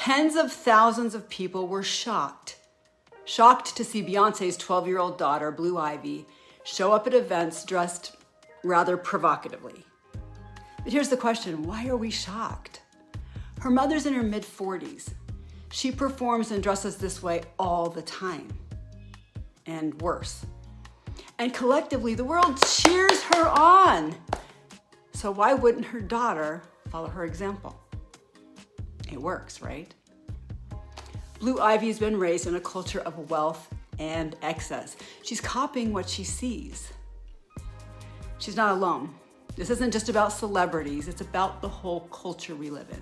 Tens of thousands of people were shocked to see Beyonce's 12-year-old daughter, Blue Ivy, show up at events dressed rather provocatively. But here's the question, why are we shocked? Her mother's in her mid-40s. She performs and dresses this way all the time, and worse. And collectively, the world cheers her on. So why wouldn't her daughter follow her example? It works, right? Blue Ivy's been raised in a culture of wealth and excess. She's copying what she sees. She's not alone. This isn't just about celebrities, it's about the whole culture we live in.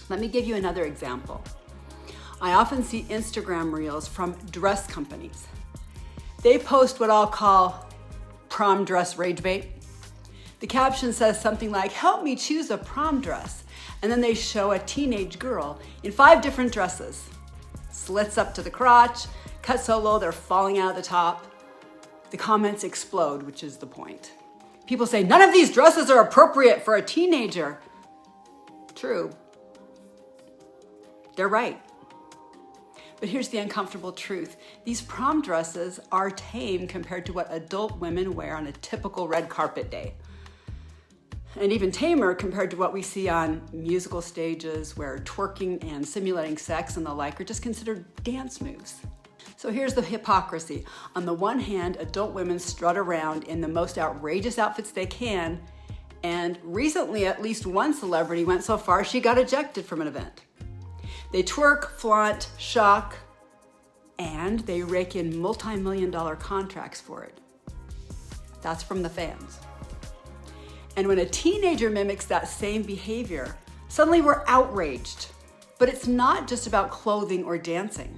Let me give you another example. I often see Instagram reels from dress companies. They post what I'll call prom dress rage bait. The caption says something like, "Help me choose a prom dress." And then they show a teenage girl in 5 different dresses. Slits up to the crotch, cut so low they're falling out of the top. The comments explode, which is the point. People say, "None of these dresses are appropriate for a teenager." True. They're right. But here's the uncomfortable truth. These prom dresses are tame compared to what adult women wear on a typical red carpet day. And even tamer compared to what we see on musical stages where twerking and simulating sex and the like are just considered dance moves. So here's the hypocrisy. On the one hand, adult women strut around in the most outrageous outfits they can, and recently at least one celebrity went so far she got ejected from an event. They twerk, flaunt, shock, and they rake in multi-million-dollar contracts for it. That's from the fans. And when a teenager mimics that same behavior, suddenly we're outraged. But it's not just about clothing or dancing.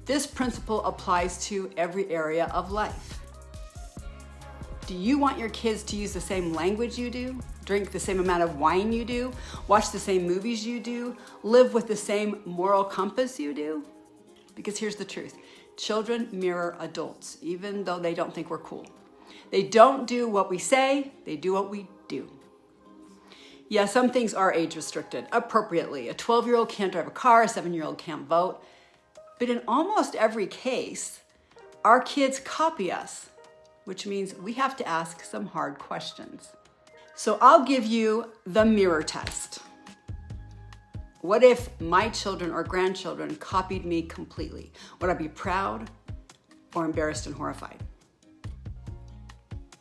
This principle applies to every area of life. Do you want your kids to use the same language you do, drink the same amount of wine you do, watch the same movies you do, live with the same moral compass you do? Because here's the truth. Children mirror adults, even though they don't think we're cool. They don't do what we say, they do what we do. Yeah, some things are age restricted, appropriately. A 12-year-old can't drive a car, a 7-year-old can't vote. But in almost every case, our kids copy us, which means we have to ask some hard questions. So I'll give you the mirror test. What if my children or grandchildren copied me completely? Would I be proud or embarrassed and horrified?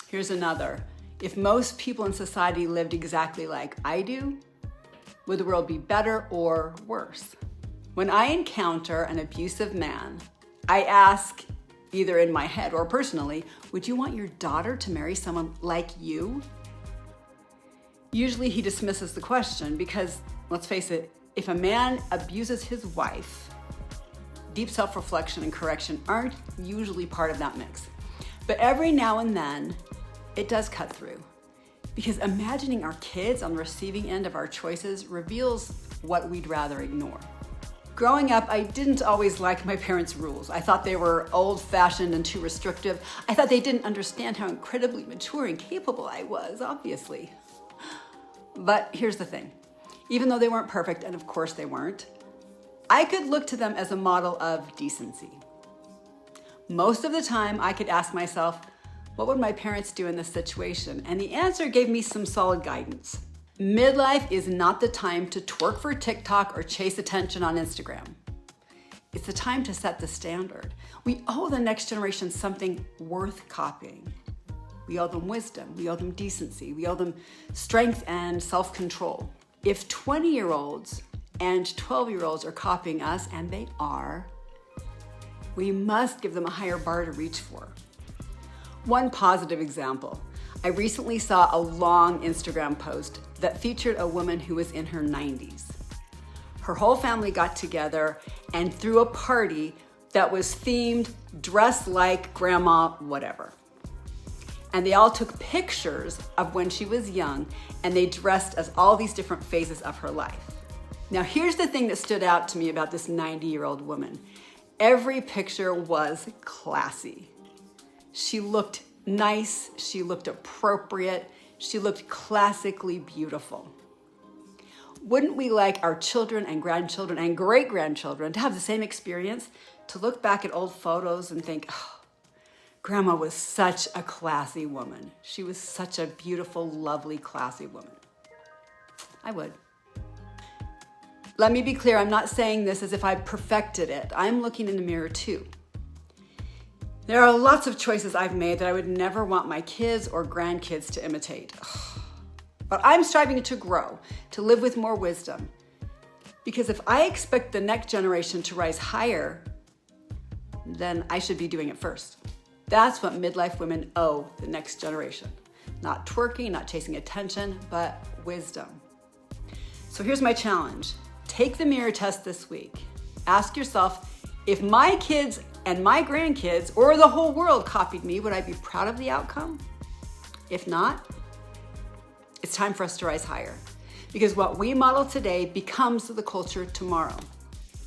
Here's another. If most people in society lived exactly like I do, would the world be better or worse? When I encounter an abusive man, I ask, either in my head or personally, would you want your daughter to marry someone like you? Usually he dismisses the question because, let's face it, if a man abuses his wife, deep self-reflection and correction aren't usually part of that mix. But every now and then, it does cut through. Because imagining our kids on the receiving end of our choices reveals what we'd rather ignore. Growing up, I didn't always like my parents' rules. I thought they were old-fashioned and too restrictive. I thought they didn't understand how incredibly mature and capable I was, obviously. But here's the thing. Even though they weren't perfect, and of course they weren't, I could look to them as a model of decency. Most of the time, I could ask myself, what would my parents do in this situation? And the answer gave me some solid guidance. Midlife is not the time to twerk for TikTok or chase attention on Instagram. It's the time to set the standard. We owe the next generation something worth copying. We owe them wisdom, we owe them decency, we owe them strength and self-control. If 20-year-olds and 12-year-olds are copying us, and they are, we must give them a higher bar to reach for. One positive example. I recently saw a long Instagram post that featured a woman who was in her 90s. Her whole family got together and threw a party that was themed dress like grandma whatever. And they all took pictures of when she was young, and they dressed as all these different phases of her life. Now here's the thing that stood out to me about this 90-year-old woman. Every picture was classy. She looked nice, she looked appropriate, she looked classically beautiful. Wouldn't we like our children and grandchildren and great-grandchildren to have the same experience, to look back at old photos and think, oh, Grandma was such a classy woman. She was such a beautiful, lovely, classy woman. I would. Let me be clear, I'm not saying this as if I perfected it. I'm looking in the mirror too. There are lots of choices I've made that I would never want my kids or grandkids to imitate. But I'm striving to grow, to live with more wisdom. Because if I expect the next generation to rise higher, then I should be doing it first. That's what midlife women owe the next generation. Not twerking, not chasing attention, but wisdom. So here's my challenge. Take the mirror test this week. Ask yourself, if my kids and my grandkids or the whole world copied me, would I be proud of the outcome? If not, it's time for us to rise higher, because what we model today becomes the culture tomorrow.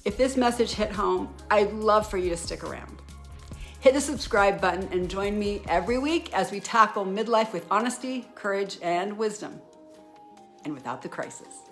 If this message hit home, I'd love for you to stick around. Hit the subscribe button and join me every week as we tackle midlife with honesty, courage, and wisdom, and without the crisis.